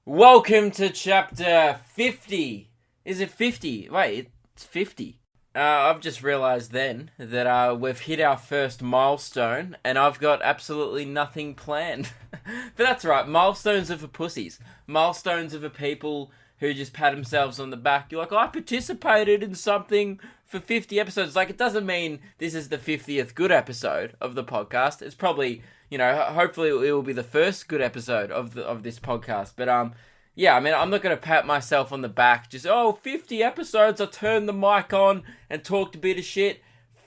Welcome to chapter 50. Is it 50? Wait, it's 50. I've just realised then that we've hit our first milestone and I've got absolutely nothing planned. But that's right, milestones are for pussies. Milestones are for people who just pat themselves on the back. You're like, I participated in something for 50 episodes. Like, it doesn't mean this is the 50th good episode of the podcast. It's probably, hopefully it will be the first good episode of this podcast. But, yeah, I mean, I'm not going to pat myself on the back. Just, 50 episodes, I turned the mic on and talked a bit of shit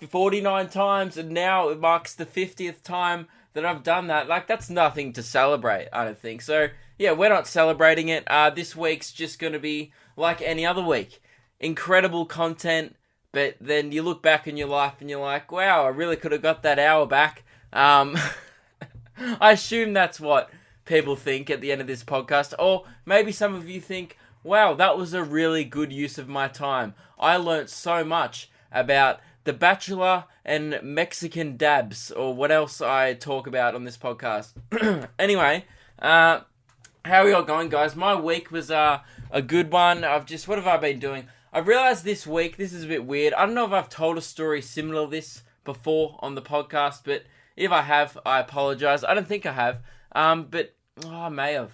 49 times, and now it marks the 50th time that I've done that. Like, that's nothing to celebrate, I don't think. So, yeah, we're not celebrating it. This week's just going to be like any other week. Incredible content, but then you look back in your life and you're like, wow, I really could have got that hour back. I assume that's what people think at the end of this podcast. Or maybe some of you think, wow, that was a really good use of my time. I learnt so much about The Bachelor and Mexican dabs, or what else I talk about on this podcast. Anyway, how are y'all going, guys? My week was a good one. What have I been doing? I realised this week, this is a bit weird. I don't know if I've told a story similar to this before on the podcast, but if I have, I apologise. I don't think I have, but I may have.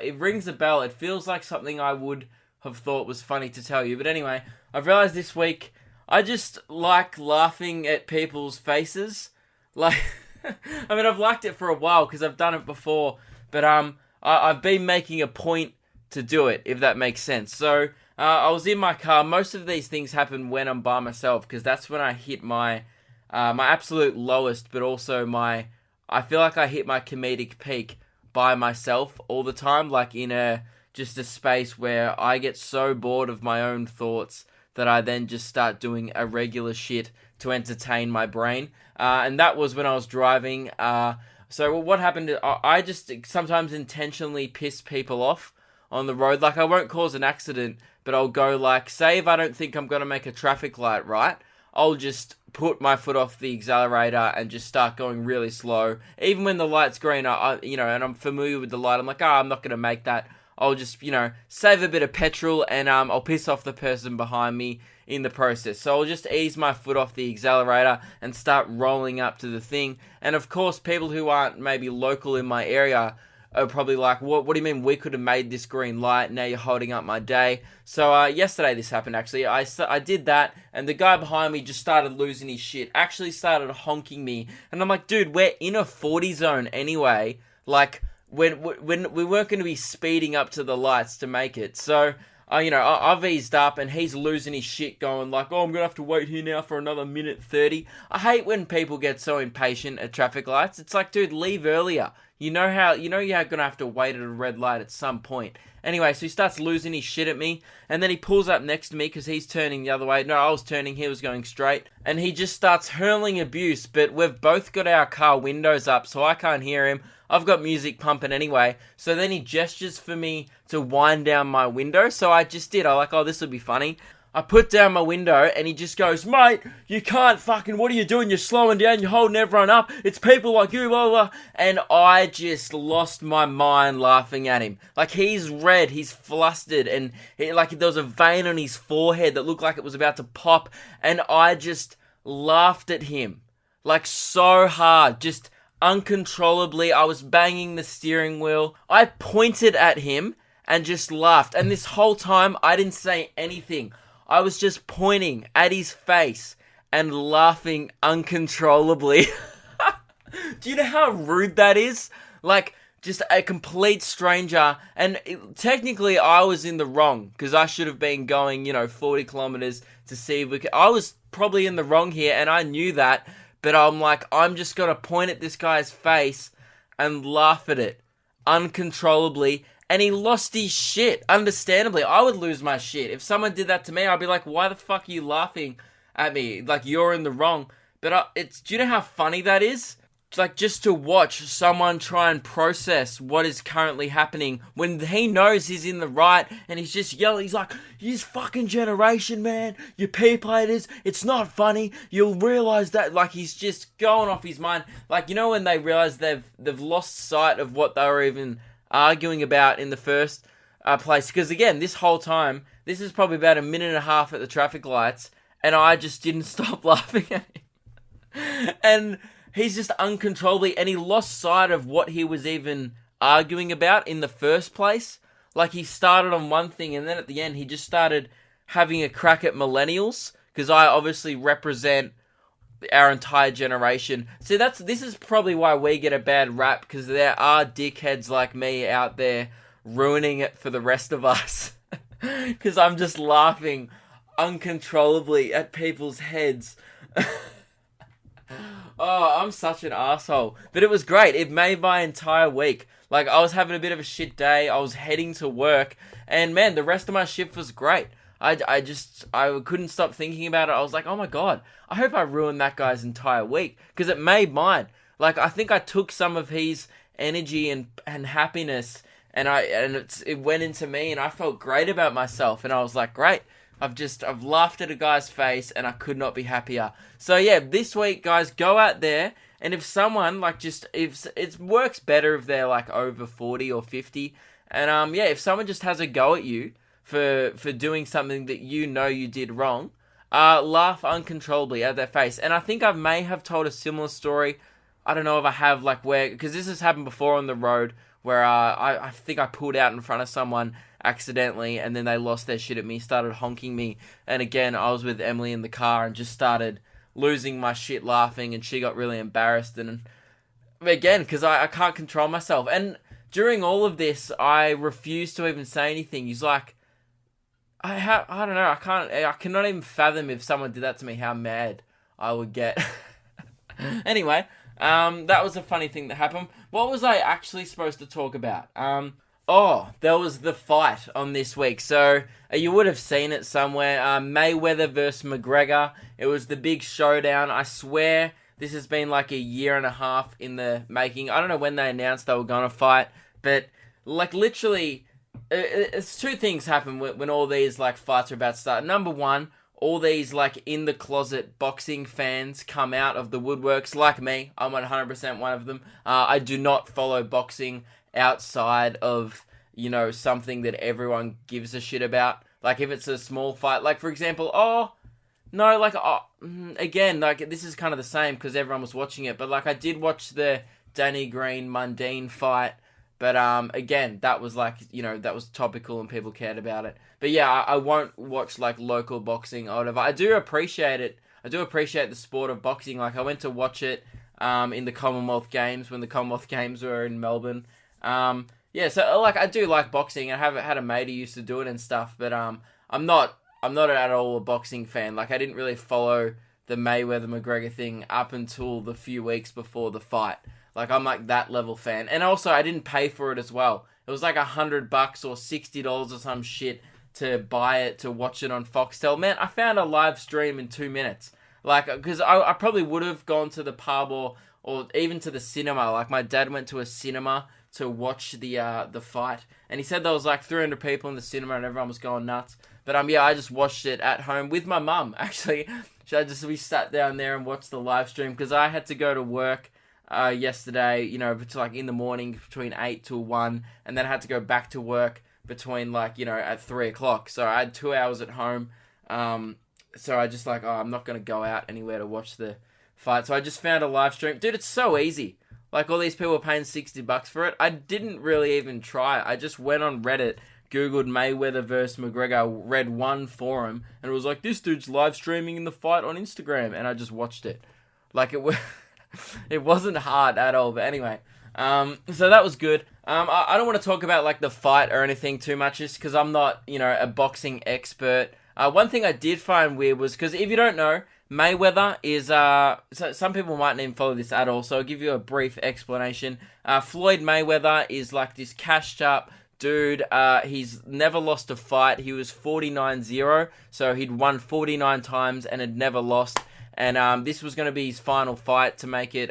It rings a bell. It feels like something I would have thought was funny to tell you. But anyway, I've realised this week, I just like laughing at people's faces. Like, I mean, I've liked it for a while because I've done it before, but I've been making a point to do it, if that makes sense. So, I was in my car. Most of these things happen when I'm by myself, because that's when I hit my absolute lowest, but also I feel like I hit my comedic peak by myself all the time, like in just a space where I get so bored of my own thoughts that I then just start doing irregular shit to entertain my brain. And that was when I was driving. So what happened, I just sometimes intentionally piss people off on the road. Like, I won't cause an accident, but I'll go, like, say if I don't think I'm going to make a traffic light right, I'll just put my foot off the accelerator and just start going really slow. Even when the light's green, and I'm familiar with the light, I'm like, I'm not going to make that. I'll just, save a bit of petrol and I'll piss off the person behind me in the process. So I'll just ease my foot off the accelerator and start rolling up to the thing. And of course, people who aren't maybe local in my area are probably like, what do you mean we could have made this green light? Now you're holding up my day. So yesterday this happened, actually. I did that, and the guy behind me just started losing his shit. Actually started honking me. And I'm like, dude, we're in a 40 zone anyway. Like, when we weren't going to be speeding up to the lights to make it. So, I've eased up, and he's losing his shit going like, I'm going to have to wait here now for another minute 30. I hate when people get so impatient at traffic lights. It's like, dude, leave earlier. You're going to have to wait at a red light at some point. Anyway, so he starts losing his shit at me, and then he pulls up next to me because he's turning the other way. No, I was turning, he was going straight, and he just starts hurling abuse, but we've both got our car windows up, so I can't hear him. I've got music pumping anyway, so then he gestures for me to wind down my window, so I just did. I like, this will be funny. I put down my window, and he just goes, mate, you can't fucking, what are you doing? You're slowing down, you're holding everyone up, it's people like you, blah, blah, blah. And I just lost my mind laughing at him. Like, he's red, he's flustered, and there was a vein on his forehead that looked like it was about to pop, and I just laughed at him. Like, so hard, just uncontrollably. I was banging the steering wheel. I pointed at him and just laughed, and this whole time, I didn't say anything. I was just pointing at his face and laughing uncontrollably. Do you know how rude that is? Like, just a complete stranger. And technically, I was in the wrong because I should have been going, 40 kilometers to see if we could. I was probably in the wrong here, and I knew that. But I'm like, I'm just going to point at this guy's face and laugh at it uncontrollably. And he lost his shit, understandably. I would lose my shit. If someone did that to me, I'd be like, why the fuck are you laughing at me? Like, you're in the wrong. But do you know how funny that is? like, just to watch someone try and process what is currently happening when he knows he's in the right, and he's just yelling. He's like, "You fucking generation, man, you P-platers, it's not funny, you'll realise that." Like, he's just going off his mind. Like, you know when they realise they've lost sight of what they were even arguing about in the first place? Because again, this whole time, this is probably about a minute and a half at the traffic lights, and I just didn't stop laughing at him. And he's just uncontrollably, and he lost sight of what he was even arguing about in the first place. Like, he started on one thing, and then at the end, he just started having a crack at millennials, because I obviously represent our entire generation. See, this is probably why we get a bad rap, because there are dickheads like me out there ruining it for the rest of us. Because I'm just laughing uncontrollably at people's heads. Oh, I'm such an asshole. But it was great. It made my entire week. Like, I was having a bit of a shit day. I was heading to work. And man, the rest of my shift was great. I couldn't stop thinking about it. I was like, oh my God, I hope I ruined that guy's entire week. Because it made mine. Like, I think I took some of his energy and happiness, and it went into me, and I felt great about myself. And I was like, great. I've laughed at a guy's face, and I could not be happier. So yeah, this week, guys, go out there, and if someone, like, if it works better if they're like over 40 or 50, and if someone just has a go at you for doing something that you know you did wrong, laugh uncontrollably at their face. And I think I may have told a similar story. I don't know if I have, like, because this has happened before on the road, where I think I pulled out in front of someone accidentally, and then they lost their shit at me, started honking me, and again, I was with Emily in the car and just started losing my shit laughing, and she got really embarrassed, and again, because I can't control myself. And during all of this, I refused to even say anything. He's like, I don't know, I cannot even fathom if someone did that to me, how mad I would get. Anyway, that was a funny thing that happened. What was I actually supposed to talk about? There was the fight on this week. So, you would have seen it somewhere. Mayweather versus McGregor. It was the big showdown. I swear this has been like a year and a half in the making. I don't know when they announced they were going to fight, but like literally, it's two things happen when all these like fights are about to start. Number one, all these like in the closet boxing fans come out of the woodworks, like me. I'm 100% one of them. I do not follow boxing outside of, something that everyone gives a shit about. Like, if it's a small fight, like, for example, again, like, this is kind of the same because everyone was watching it, but, like, I did watch the Danny Green Mundine fight, but, again, that was, like, that was topical and people cared about it. But, yeah, I won't watch, like, local boxing or whatever. I do appreciate it. I do appreciate the sport of boxing. Like, I went to watch it, in the Commonwealth Games, when the Commonwealth Games were in Melbourne. So like I do like boxing. I have had a mate who used to do it and stuff, but I'm not at all a boxing fan. Like, I didn't really follow the Mayweather McGregor thing up until the few weeks before the fight. Like, I'm like that level fan, and also I didn't pay for it as well. It was like $100 or $60 or some shit to buy it, to watch it on Foxtel. Man, I found a live stream in 2 minutes. Like, because I probably would have gone to the pub or even to the cinema. Like, my dad went to a cinema to watch the fight, and he said there was like 300 people in the cinema and everyone was going nuts. But I just watched it at home with my mum, actually. We sat down there and watched the live stream because I had to go to work yesterday, like in the morning between 8 till 1, and then I had to go back to work between at 3 o'clock. So I had 2 hours at home. So I just I'm not going to go out anywhere to watch the fight. So I just found a live stream. Dude, it's so easy. Like, all these people are paying $60 for it. I didn't really even try. I just went on Reddit, Googled Mayweather versus McGregor, read one forum, and it was like, this dude's live streaming the fight on Instagram, and I just watched it. Like, it wasn't hard at all, but anyway. So that was good. I don't want to talk about, like, the fight or anything too much, just because I'm not, a boxing expert. One thing I did find weird was, because if you don't know, Mayweather is, so some people might not even follow this at all, so I'll give you a brief explanation. Floyd Mayweather is like this cashed up dude. He's never lost a fight. He was 49-0, so he'd won 49 times and had never lost. And this was going to be his final fight to make it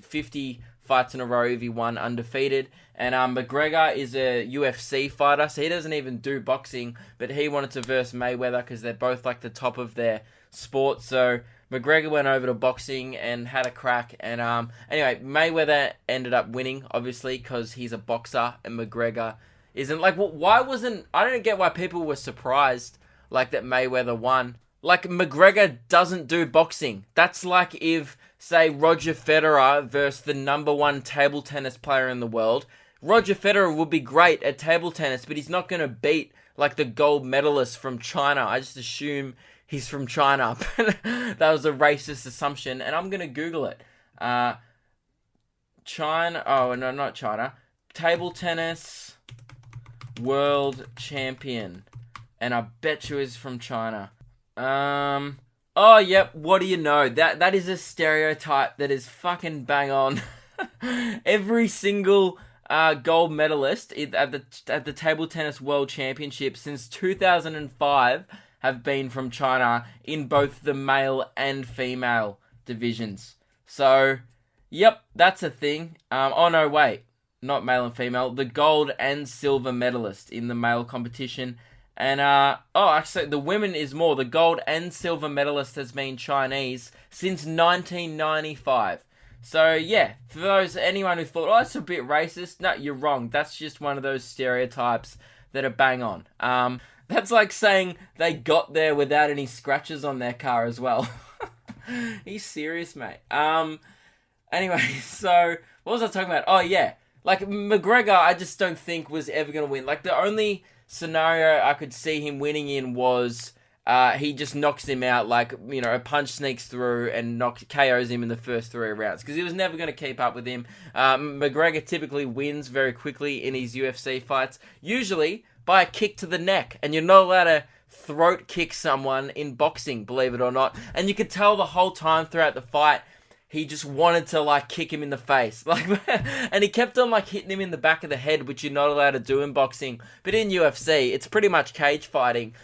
50 fights in a row if he won undefeated. And McGregor is a UFC fighter, so he doesn't even do boxing, but he wanted to verse Mayweather because they're both like the top of their sport. So McGregor went over to boxing and had a crack. And anyway, Mayweather ended up winning, obviously, because he's a boxer and McGregor isn't. Like, why wasn't... I don't get why people were surprised, like, that Mayweather won. Like, McGregor doesn't do boxing. That's like if, say, Roger Federer versus the number one table tennis player in the world. Roger Federer would be great at table tennis, but he's not going to beat, like, the gold medalist from China. I just assume he's from China. That was a racist assumption, and I'm going to Google it. China... Oh, no, not China. Table tennis world champion. And I bet you is from China. Oh, yep, what do you know? That is a stereotype that is fucking bang on. Every single gold medalist at the Table Tennis World Championship since 2005 have been from China in both the male and female divisions. So, yep, that's a thing. Oh, no, wait. Not male and female. The gold and silver medalist in the male competition. And, actually, the women is more. The gold and silver medalist has been Chinese since 1995. So, yeah, for anyone who thought, oh, that's a bit racist, no, you're wrong. That's just one of those stereotypes that are bang on. That's like saying they got there without any scratches on their car as well. Are you serious, mate? Anyway, so, what was I talking about? Oh, yeah. Like, McGregor, I just don't think was ever going to win. Like, the only scenario I could see him winning in was he just knocks him out, like, you know, a punch sneaks through and KOs him in the first 3 rounds, because he was never going to keep up with him. McGregor typically wins very quickly in his UFC fights, usually by a kick to the neck, and you're not allowed to throat kick someone in boxing, believe it or not, and you could tell the whole time throughout the fight he just wanted to, like, kick him in the face. Like, and he kept on, like, hitting him in the back of the head, which you're not allowed to do in boxing. But in UFC, it's pretty much cage fighting.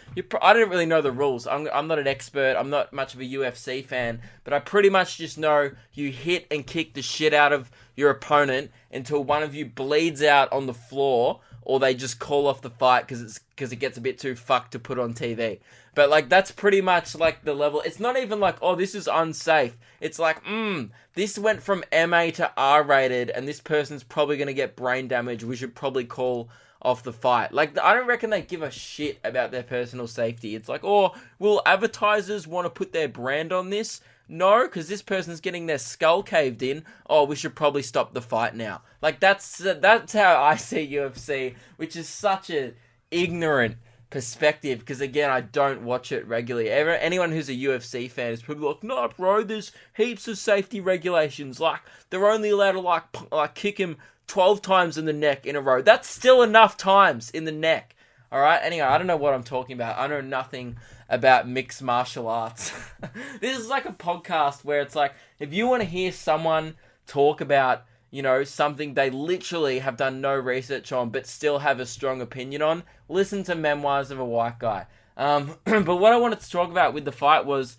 I don't really know the rules. I'm not an expert. I'm not much of a UFC fan. But I pretty much just know you hit and kick the shit out of your opponent until one of you bleeds out on the floor, or they just call off the fight because it gets a bit too fucked to put on TV. But, like, that's pretty much, like, the level. It's not even like, oh, this is unsafe. It's like, this went from MA to R-rated, and this person's probably going to get brain damage. We should probably call off the fight. Like, I don't reckon they give a shit about their personal safety. It's like, oh, will advertisers want to put their brand on this? No, because this person's getting their skull caved in. Oh, we should probably stop the fight now. Like, that's how I see UFC, which is such an ignorant perspective, because again, I don't watch it regularly. Anyone who's a UFC fan is probably like, no, bro, there's heaps of safety regulations. Like, they're only allowed to like kick him 12 times in the neck in a row. That's still enough times in the neck. All right. Anyway, I don't know what I'm talking about. I know nothing about mixed martial arts. This is like a podcast where it's like, if you want to hear someone talk about, you know, something they literally have done no research on but still have a strong opinion on, listen to Memoirs of a White Guy. But what I wanted to talk about with the fight was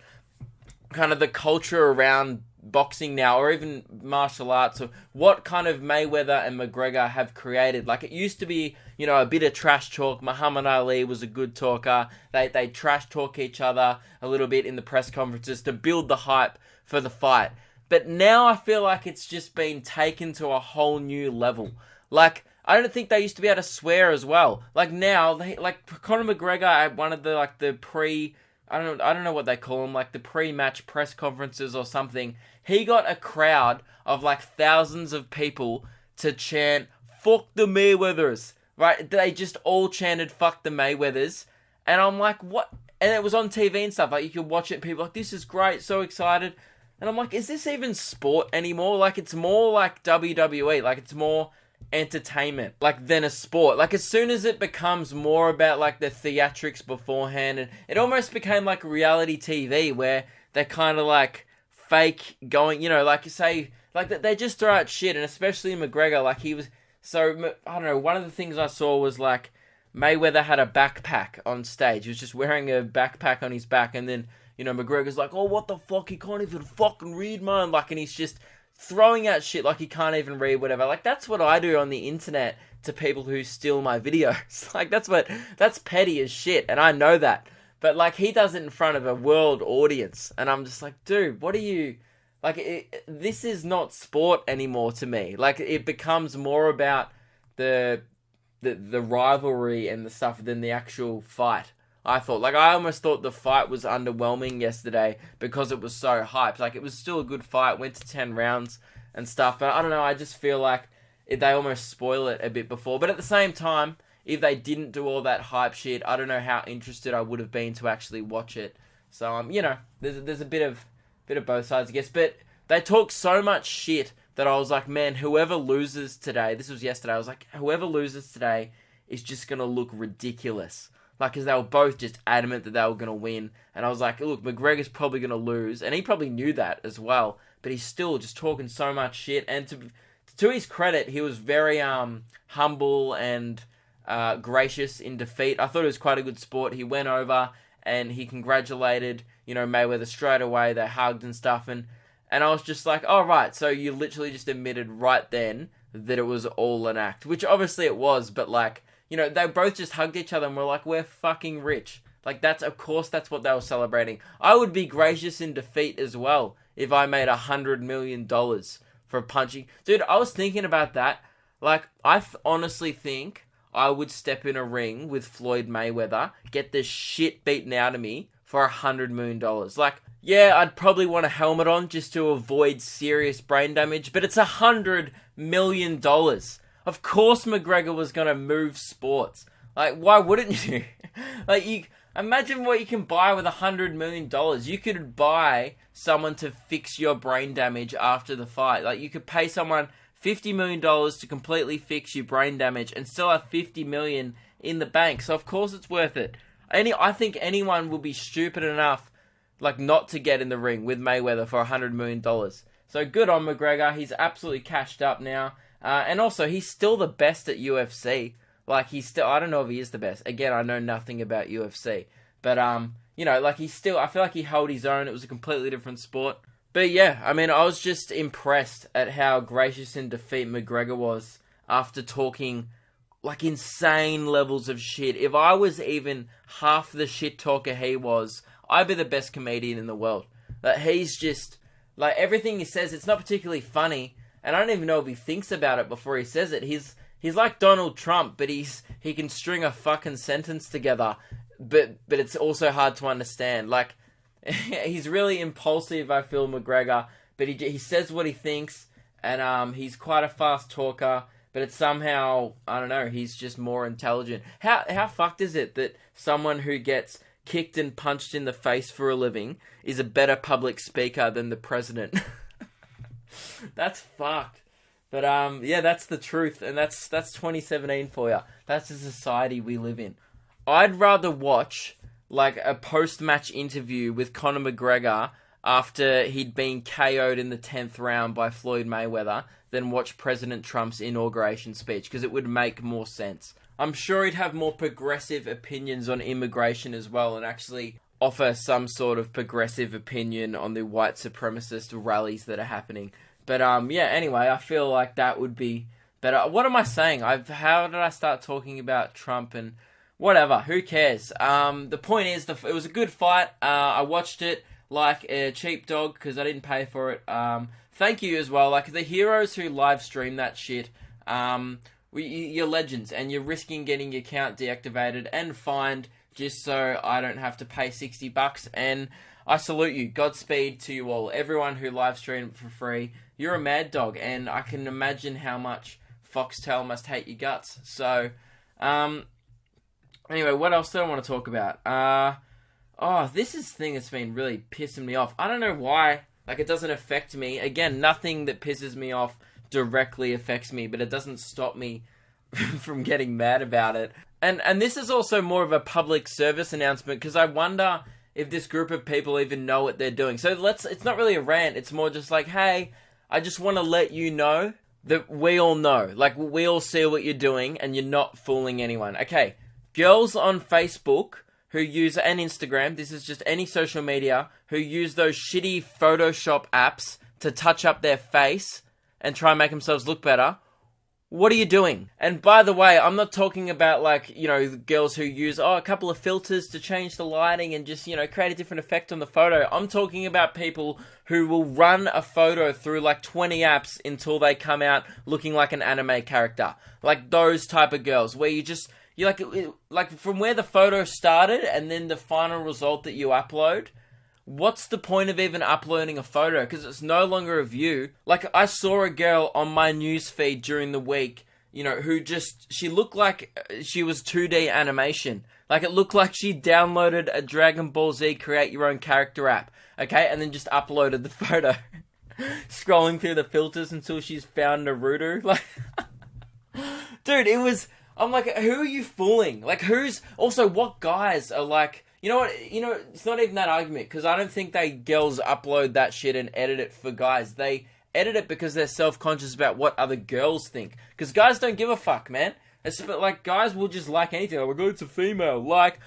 kind of the culture around boxing now, or even martial arts, or what kind of Mayweather and McGregor have created. Like, it used to be, you know, a bit of trash talk. Muhammad Ali was a good talker. They trash talk each other a little bit in the press conferences to build the hype for the fight. But now I feel like it's just been taken to a whole new level. Like, I don't think they used to be able to swear as well. Like, now, like Conor McGregor at one of the, like, the I don't know what they call them, like the pre-match press conferences or something. He got a crowd of like thousands of people to chant, "Fuck the Mayweathers," right? They just all chanted, "Fuck the Mayweathers," and I'm like, what? And it was on TV and stuff. Like, you could watch it. People were like, this is great, so excited. And I'm like, is this even sport anymore? Like, it's more like WWE. Like, it's more entertainment, like, than a sport. Like, as soon as it becomes more about, like, the theatrics beforehand, and it almost became like reality TV, where they're kind of, like, fake going, you know, like, say, like, they just throw out shit, and especially McGregor, like, he was, so, I don't know, one of the things I saw was, like, Mayweather had a backpack on stage. He was just wearing a backpack on his back, and then McGregor's like, oh, what the fuck, he can't even fucking read, man. Like, and he's just throwing out shit like he can't even read, whatever. Like, that's what I do on the internet to people who steal my videos. Like, that's petty as shit, and I know that. But, like, he does it in front of a world audience, and I'm just like, dude, what are you... Like, this is not sport anymore to me. Like, it becomes more about the rivalry and the stuff than the actual fight. I almost thought the fight was underwhelming yesterday because it was so hyped. Like, it was still a good fight, went to 10 rounds and stuff. But I don't know, I just feel like they almost spoil it a bit before. But at the same time, if they didn't do all that hype shit, I don't know how interested I would have been to actually watch it. So, there's a bit of both sides, I guess. But they talk so much shit that I was like, man, whoever loses today, this was yesterday, I was like, whoever loses today is just going to look ridiculous. Like, because they were both just adamant that they were going to win. And I was like, look, McGregor's probably going to lose. And he probably knew that as well. But he's still just talking so much shit. And to his credit, he was very humble and gracious in defeat. I thought it was quite a good sport. He went over and he congratulated, Mayweather straight away. They hugged and stuff. And I was just like, oh, right. So you literally just admitted right then that it was all an act. Which obviously it was. But like... they both just hugged each other and were like, we're fucking rich. Like, of course that's what they were celebrating. I would be gracious in defeat as well if I made $100 million for punching. Dude, I was thinking about that. Like, I honestly think I would step in a ring with Floyd Mayweather, get the shit beaten out of me for $100 million. Like, yeah, I'd probably want a helmet on just to avoid serious brain damage, but it's $100 million. Of course McGregor was going to move sports. Like, why wouldn't you? Like, imagine what you can buy with $100 million. You could buy someone to fix your brain damage after the fight. Like, you could pay someone $50 million to completely fix your brain damage and still have $50 million in the bank. So, of course, it's worth it. I think anyone will be stupid enough, like, not to get in the ring with Mayweather for $100 million. So, good on McGregor. He's absolutely cashed up now. And also, he's still the best at UFC. Like, I don't know if he is the best. Again, I know nothing about UFC. But, I feel like he held his own. It was a completely different sport. But yeah, I mean, I was just impressed at how gracious in defeat McGregor was after talking, like, insane levels of shit. If I was even half the shit talker he was, I'd be the best comedian in the world. Like, he's just, like, everything he says, it's not particularly funny. And I don't even know if he thinks about it before he says it. He's like Donald Trump, but he can string a fucking sentence together, but it's also hard to understand. Like, he's really impulsive, I feel, McGregor, but he says what he thinks, and he's quite a fast talker, but it's somehow, I don't know, he's just more intelligent. How fucked is it that someone who gets kicked and punched in the face for a living is a better public speaker than the president? That's fucked. But yeah, that's the truth, and that's 2017 for you. That's the society we live in. I'd rather watch like a post-match interview with Conor McGregor after he'd been KO'd in the 10th round by Floyd Mayweather than watch President Trump's inauguration speech, because it would make more sense. I'm sure he'd have more progressive opinions on immigration as well, and actually offer some sort of progressive opinion on the white supremacist rallies that are happening. But yeah, anyway, I feel like that would be better. What am I saying? How did I start talking about Trump and whatever? Who cares? The point is, it was a good fight. I watched it like a cheap dog because I didn't pay for it. Thank you as well. Like, the heroes who live stream that shit, you're legends, and you're risking getting your account deactivated and fined just so I don't have to pay $60. And I salute you. Godspeed to you all. Everyone who live streamed for free, you're a mad dog, and I can imagine how much Foxtel must hate your guts. So, anyway, what else do I want to talk about? This is the thing that's been really pissing me off. I don't know why. Like, it doesn't affect me. Again, nothing that pisses me off directly affects me, but it doesn't stop me from getting mad about it. And this is also more of a public service announcement, because I wonder if this group of people even know what they're doing. So it's not really a rant. It's more just like, hey, I just want to let you know that we all know. Like, we all see what you're doing, and you're not fooling anyone. Okay, girls on Facebook who use, and Instagram, this is just any social media, who use those shitty Photoshop apps to touch up their face and try and make themselves look better. What are you doing? And by the way, I'm not talking about like, you know, girls who use, a couple of filters to change the lighting and just, you know, create a different effect on the photo. I'm talking about people who will run a photo through like 20 apps until they come out looking like an anime character. Like those type of girls where you like from where the photo started and then the final result that you upload. What's the point of even uploading a photo? Because it's no longer of you. Like, I saw a girl on my newsfeed during the week, you know, who she looked like she was 2D animation. Like, it looked like she downloaded a Dragon Ball Z Create Your Own Character app, okay? And then just uploaded the photo. Scrolling through the filters until she's found Naruto. Like, dude, I'm like, who are you fooling? Like, what guys are like, you know what? You know, it's not even that argument, because I don't think girls upload that shit and edit it for guys. They edit it because they're self-conscious about what other girls think. Because guys don't give a fuck, man. Like, guys will just like anything. Like, it's a female. Like,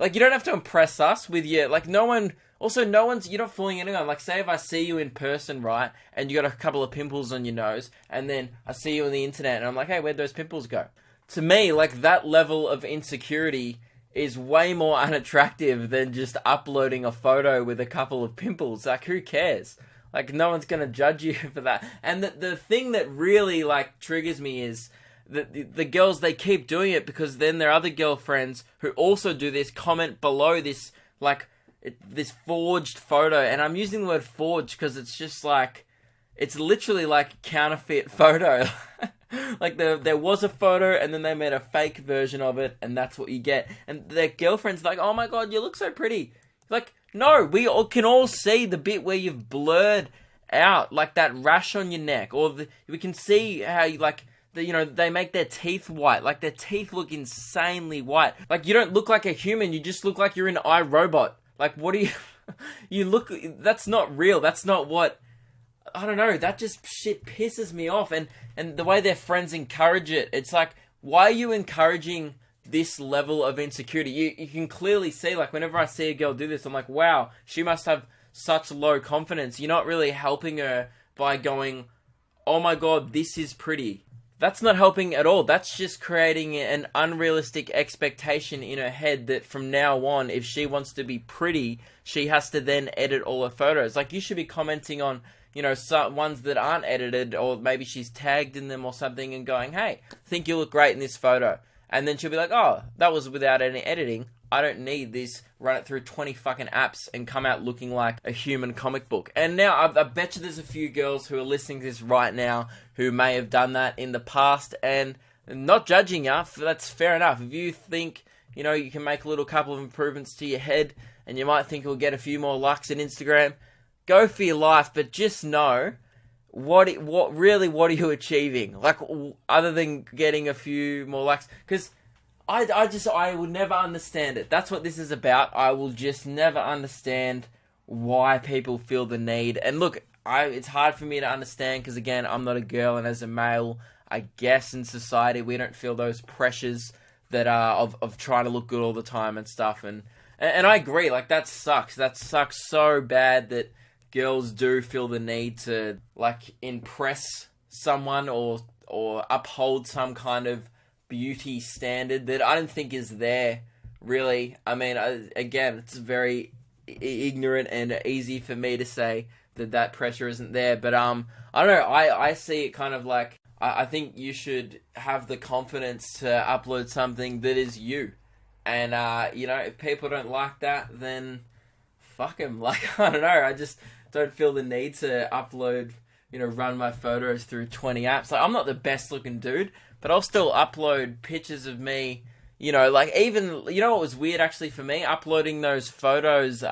you don't have to impress us with your, like, you're not fooling anyone. Like, say if I see you in person, right, and you got a couple of pimples on your nose, and then I see you on the internet, and I'm like, hey, where'd those pimples go? To me, like, that level of insecurity is way more unattractive than just uploading a photo with a couple of pimples. Like, who cares? Like, no one's gonna judge you for that. And the thing that really, like, triggers me is that the girls, they keep doing it because then their other girlfriends who also do this comment below this, like, this forged photo. And I'm using the word forged because it's just like, it's literally like counterfeit photo. Like, there was a photo, and then they made a fake version of it, and that's what you get. And their girlfriend's like, oh my god, you look so pretty. Like, no, we can all see the bit where you've blurred out, like, that rash on your neck. Or we can see how, they make their teeth white. Like, their teeth look insanely white. Like, you don't look like a human, you just look like you're in iRobot. Like, what do you... you look... That's not real. That's not what... I don't know, that just shit pisses me off, and the way their friends encourage it, it's like, why are you encouraging this level of insecurity? You can clearly see, like, whenever I see a girl do this, I'm like, wow, she must have such low confidence. You're not really helping her by going, oh my god, this is pretty. That's not helping at all. That's just creating an unrealistic expectation in her head that from now on, if she wants to be pretty, she has to then edit all her photos. Like, you should be commenting on, you know, some ones that aren't edited, or maybe she's tagged in them or something, and going, hey, I think you look great in this photo. And then she'll be like, oh, that was without any editing. I don't need this. Run it through 20 fucking apps and come out looking like a human comic book. And now, I bet you there's a few girls who are listening to this right now who may have done that in the past, and not judging you. That's fair enough. If you think, you know, you can make a little couple of improvements to your head, and you might think you'll get a few more likes on Instagram, go for your life, but just know, what are you achieving? Like, other than getting a few more likes? Because I will never understand it. That's what this is about. I will just never understand why people feel the need. And look, it's hard for me to understand because, again, I'm not a girl, and as a male, I guess in society we don't feel those pressures that are of trying to look good all the time and stuff. And I agree, like, that sucks. That sucks so bad that girls do feel the need to, like, impress someone or uphold some kind of beauty standard that I don't think is there, really. I mean, again, it's very ignorant and easy for me to say that pressure isn't there, but I don't know, I see it kind of like, I think you should have the confidence to upload something that is you, and if people don't like that, then fuck them. Like, I don't know, I just don't feel the need to upload, run my photos through 20 apps. Like, I'm not the best looking dude, but I'll still upload pictures of me, like, even, what was weird actually for me? Uploading those photos,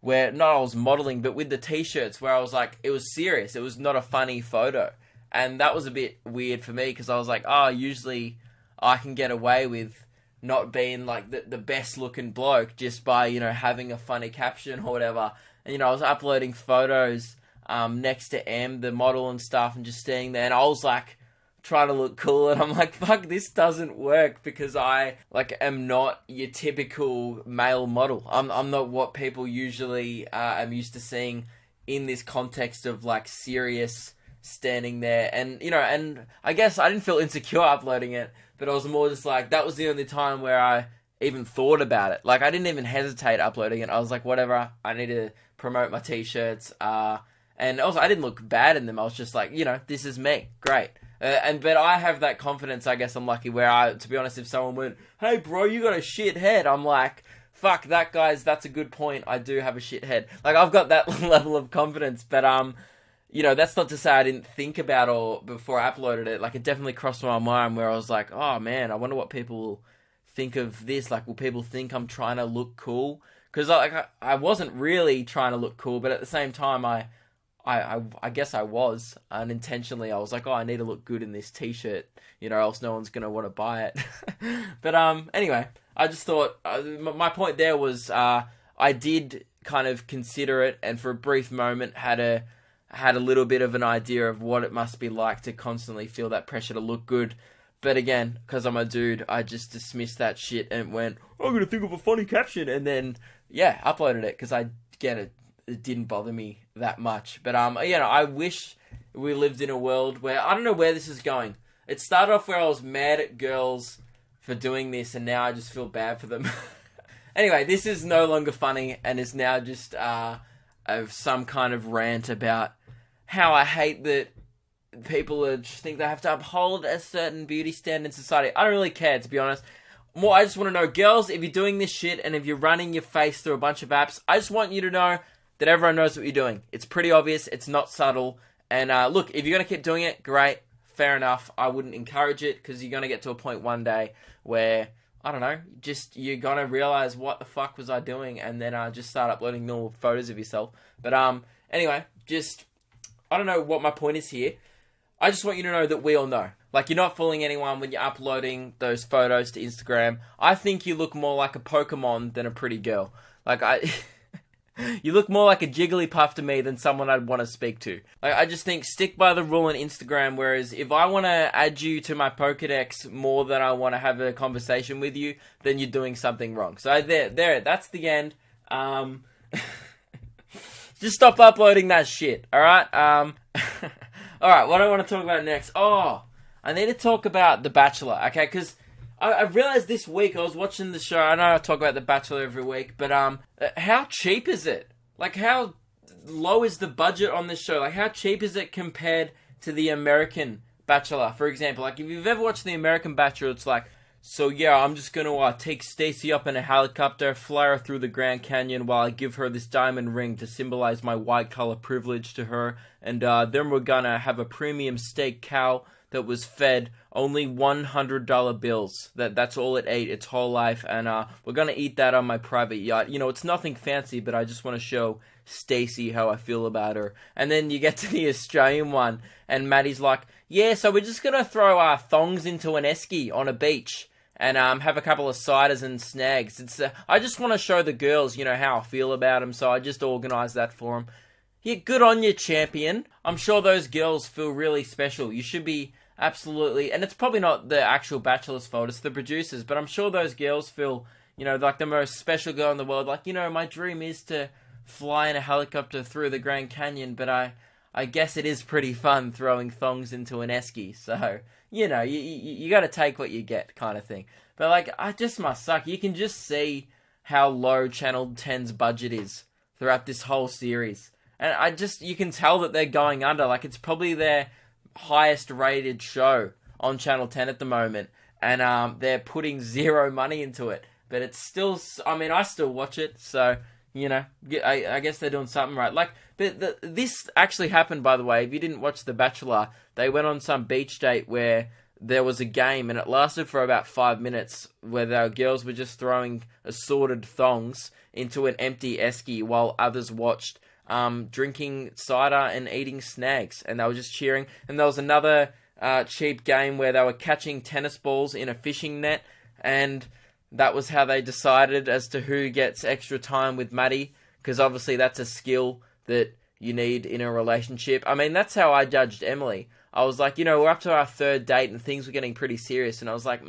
where, not I was modeling, but with the t-shirts, where I was like, it was serious, it was not a funny photo. And that was a bit weird for me, because I was like, usually I can get away with not being, like, the best looking bloke just by, having a funny caption or whatever. And, I was uploading photos next to Em, the model and stuff, and just staying there. And I was like, trying to look cool, and I'm like, fuck, this doesn't work, because I, like, am not your typical male model. I'm not what people usually am used to seeing in this context of, like, serious standing there. And, you know, and I guess I didn't feel insecure uploading it, but I was more just like, that was the only time where I even thought about it. Like, I didn't even hesitate uploading it. I was like, whatever, I need to promote my t-shirts, and also I didn't look bad in them. I was just like, you know, this is me, great. But I have that confidence, I guess I'm lucky, where to be honest, if someone went, hey bro, you got a shit head, I'm like, fuck, that's a good point, I do have a shit head. Like, I've got that level of confidence, but you know, that's not to say I didn't think about it before I uploaded it. Like, it definitely crossed my mind where I was like, oh man, I wonder what people will think of this. Like, will people think I'm trying to look cool? Because I wasn't really trying to look cool, but at the same time, I guess I was unintentionally. I was like, oh, I need to look good in this t-shirt, you know, else no one's gonna want to buy it. But anyway, I just thought my point there was I did kind of consider it, and for a brief moment had a little bit of an idea of what it must be like to constantly feel that pressure to look good. But again, because I'm a dude, I just dismissed that shit and went, I'm gonna think of a funny caption, and then uploaded it, because it didn't bother me that much. But you know, I wish we lived in a world where, I don't know where this is going. It started off where I was mad at girls for doing this, and now I just feel bad for them. Anyway, this is no longer funny, and is now just of some kind of rant about how I hate that people think they have to uphold a certain beauty standard in society. I don't really care, to be honest. I just want to know, girls, if you're doing this shit and if you're running your face through a bunch of apps, I just want you to know that everyone knows what you're doing. It's pretty obvious. It's not subtle. And look, if you're going to keep doing it, great. Fair enough. I wouldn't encourage it, because you're going to get to a point one day where, I don't know, just you're going to realize, what the fuck was I doing? And then just start uploading normal photos of yourself. But anyway, just, I don't know what my point is here. I just want you to know that we all know. Like, you're not fooling anyone when you're uploading those photos to Instagram. I think you look more like a Pokemon than a pretty girl. Like, you look more like a Jigglypuff to me than someone I'd want to speak to. Like, I just think, stick by the rule on Instagram, whereas if I want to add you to my Pokedex more than I want to have a conversation with you, then you're doing something wrong. So there, that's the end. Just stop uploading that shit, alright? Alright, what do I want to talk about next? Oh, I need to talk about The Bachelor, okay? Because I realized this week, I was watching the show, I know I talk about The Bachelor every week, but how cheap is it? Like, how low is the budget on this show? Like, how cheap is it compared to the American Bachelor, for example? Like, if you've ever watched the American Bachelor, it's like, so yeah, I'm just gonna take Stacey up in a helicopter, fly her through the Grand Canyon while I give her this diamond ring to symbolize my white collar privilege to her, and then we're gonna have a premium steak cow that was fed only $100 bills. That's all it ate its whole life, and we're gonna eat that on my private yacht. You know, it's nothing fancy, but I just want to show Stacey how I feel about her. And then you get to the Australian one, and Maddie's like, yeah, so we're just gonna throw our thongs into an esky on a beach, and have a couple of ciders and snags. It's I just want to show the girls, you know, how I feel about them, so I just organised that for them. Yeah, good on you, champion. I'm sure those girls feel really special. You should be absolutely, and it's probably not the actual Bachelor's fault, it's the producers, but I'm sure those girls feel, you know, like the most special girl in the world. Like, you know, my dream is to fly in a helicopter through the Grand Canyon, but I guess it is pretty fun throwing thongs into an esky, so, you know, you gotta take what you get, kind of thing. But, like, I just must suck. You can just see how low Channel 10's budget is throughout this whole series. And you can tell that they're going under. Like, it's probably their highest rated show on Channel 10 at the moment. And they're putting zero money into it. But it's still, I mean, I still watch it, so, you know, I guess they're doing something right. Like, but this actually happened, by the way. If you didn't watch The Bachelor, they went on some beach date where there was a game, and it lasted for about 5 minutes, where the girls were just throwing assorted thongs into an empty esky while others watched, drinking cider and eating snags, and they were just cheering. And there was another cheap game where they were catching tennis balls in a fishing net, and that was how they decided as to who gets extra time with Maddie, because obviously that's a skill that, you need in a relationship. I mean, that's how I judged Emily. I was like, we're up to our third date and things were getting pretty serious. And I was like,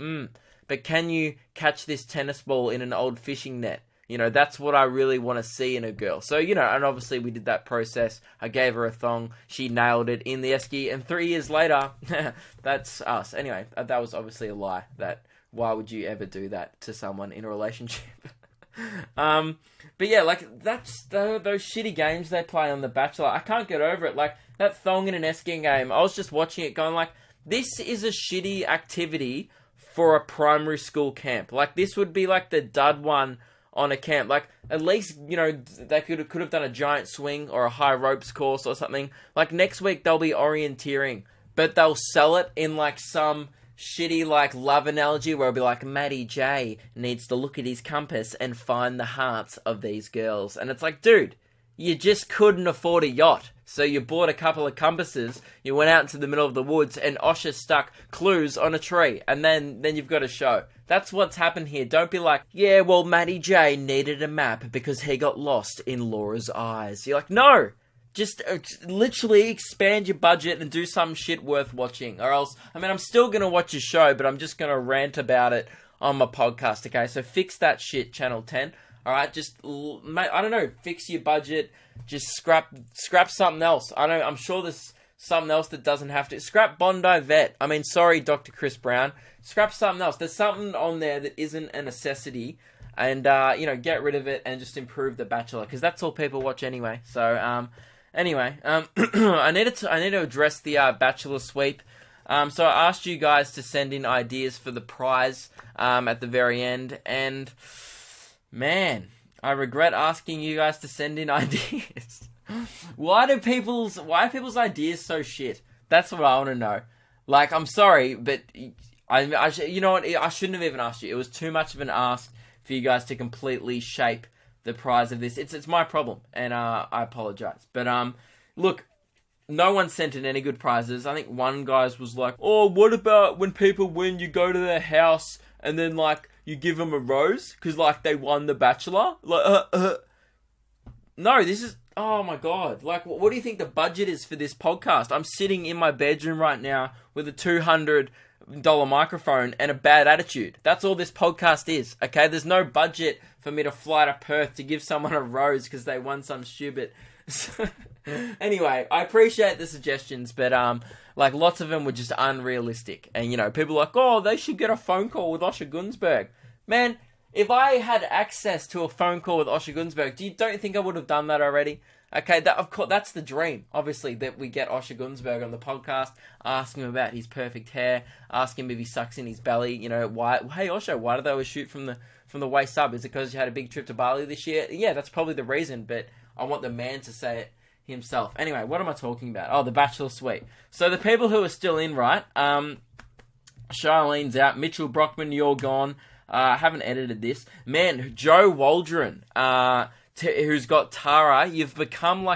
but can you catch this tennis ball in an old fishing net? That's what I really want to see in a girl. So, and obviously we did that process. I gave her a thong. She nailed it in the esky. And 3 years later, that's us. Anyway, that was obviously a lie. Why would you ever do that to someone in a relationship? But yeah, that's those shitty games they play on The Bachelor. I can't get over it. That thong in an esky game, I was just watching it going this is a shitty activity for a primary school camp. This would be the dud one on a camp. At least, they could have done a giant swing or a high ropes course or something. Next week they'll be orienteering, but they'll sell it in some shitty love analogy where it'll be Matty J needs to look at his compass and find the hearts of these girls. And it's dude, you just couldn't afford a yacht. So you bought a couple of compasses, you went out into the middle of the woods, and Osher stuck clues on a tree, and then you've got a show. That's what's happened here. Don't be yeah, well, Matty J needed a map because he got lost in Laura's eyes. You're no! Just literally expand your budget and do some shit worth watching. Or else, I'm still going to watch your show, but I'm just going to rant about it on my podcast, okay? So fix that shit, Channel 10. Alright, I don't know, fix your budget. Just scrap something else. I'm sure there's something else that doesn't have to. Scrap Bondi Vet. Sorry, Dr. Chris Brown. Scrap something else. There's something on there that isn't a necessity. And, get rid of it and just improve The Bachelor. Because that's all people watch anyway. So, anyway, I need to address the Bachelor sweep. So I asked you guys to send in ideas for the prize at the very end. And, man, I regret asking you guys to send in ideas. Why are people's ideas so shit? That's what I want to know. I'm sorry, but you know what? I shouldn't have even asked you. It was too much of an ask for you guys to completely shape the prize of this. It's my problem, and I apologize. But look, no one sent in any good prizes. I think one guy's was oh, what about when people win, you go to their house and then you give them a rose because they won The Bachelor? No, this is, oh my god. What do you think the budget is for this podcast? I'm sitting in my bedroom right now with a $200 microphone and a bad attitude. That's all this podcast is, okay? There's no budget for me to fly to Perth to give someone a rose because they won some stupid... Anyway, I appreciate the suggestions, but lots of them were just unrealistic. And people oh, they should get a phone call with Osher Gunsberg. Man, if I had access to a phone call with Osher Gunsberg, don't you think I would have done that already? Okay, of course, that's the dream, obviously, that we get Osher Gunsberg on the podcast, ask him about his perfect hair, ask him if he sucks in his belly, why, hey Osher, why did they always shoot from the waist up? Is it because you had a big trip to Bali this year? Yeah, that's probably the reason, but I want the man to say it himself. Anyway, what am I talking about? Oh, the Bachelor Suite. So the people who are still in, right? Charlene's out. Mitchell Brockman, you're gone. I haven't edited this. Man, Joe Waldron, who's got Tara, you've become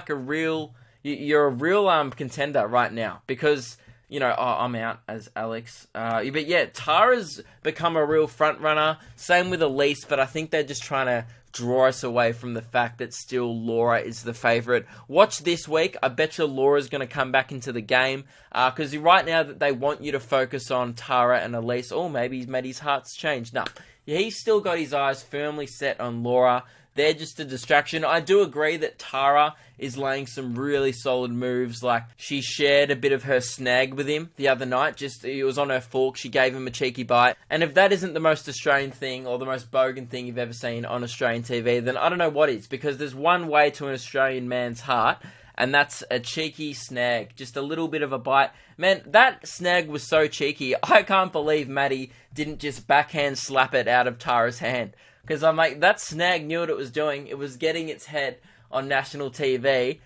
you're a real contender right now because, I'm out as Alex. But yeah, Tara's become a real front runner. Same with Elise, but I think they're just trying to draw us away from the fact that still Laura is the favourite. Watch this week. I bet you Laura's going to come back into the game. Because right now that they want you to focus on Tara and Elise. Oh, maybe he's made his heart's changed. No, he's still got his eyes firmly set on Laura. They're just a distraction. I do agree that Tara is laying some really solid moves. She shared a bit of her snag with him the other night. It was on her fork. She gave him a cheeky bite. And if that isn't the most Australian thing or the most bogan thing you've ever seen on Australian TV, then I don't know what is. Because there's one way to an Australian man's heart, and that's a cheeky snag. Just a little bit of a bite. Man, that snag was so cheeky. I can't believe Maddie didn't just backhand slap it out of Tara's hand. Because I'm that snag knew what it was doing. It was getting its head on national TV.